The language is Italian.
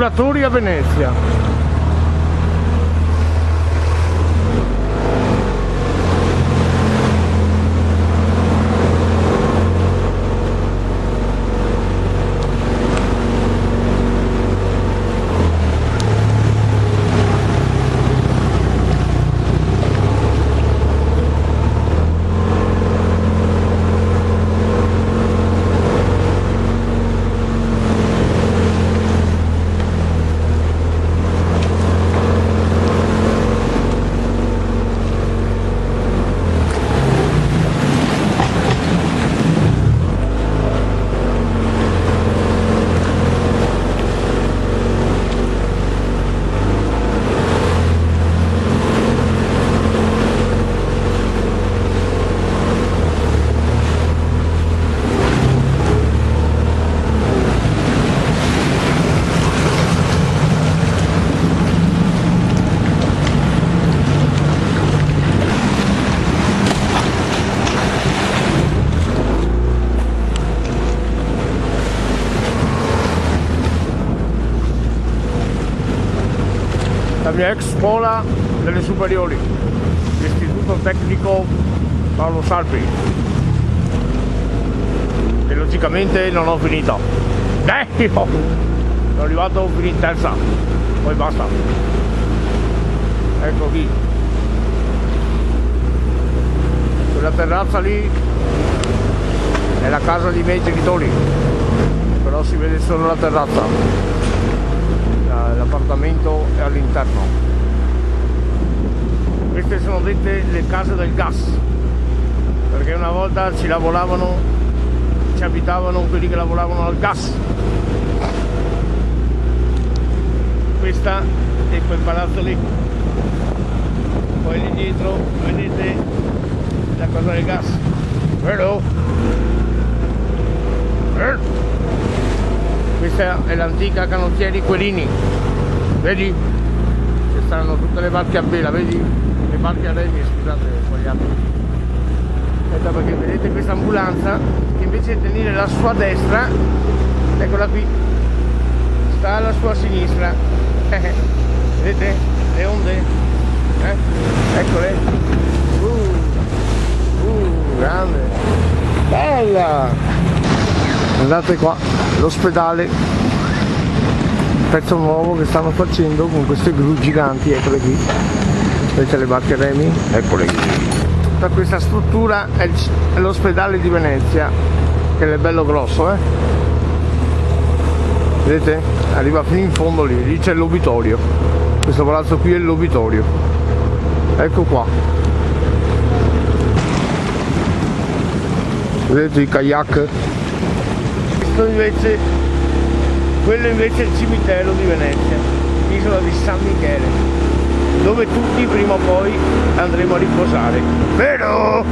pescatori a Venezia. La mia ex scuola delle superiori, l'Istituto Tecnico Paolo Sarpi, e logicamente non ho finito. Sono arrivato fino in terza, poi basta. Ecco qui, quella terrazza lì è la casa dei miei genitori, però si vede solo la terrazza. L'appartamento è all'interno. Queste sono dette le case del gas, perché una volta ci abitavano quelli che lavoravano al gas. Questa è quel palazzo lì, poi lì dietro vedete la casa del gas, vero? Questa è l'antica canottieri Querini, vedi? Ci stanno tutte le barche a vela, vedi? Le barche a remi, scusate, ho sbagliato. Aspetta, perché vedete questa ambulanza che invece di tenere la sua destra, eccola qui, sta alla sua sinistra. Vedete? Le onde? Eccole. Grande. Bella! Guardate qua, l'ospedale, pezzo nuovo che stanno facendo con queste gru giganti, eccole qui. Vedete le barche remi? Eccole qui. Tutta questa struttura è l'ospedale di Venezia, che è bello grosso, Vedete? Arriva fino in fondo lì c'è l'obitorio. Questo palazzo qui è l'obitorio. Ecco qua. Vedete i kayak? Quello invece è il cimitero di Venezia, l'isola di San Michele, dove tutti prima o poi andremo a riposare, vero?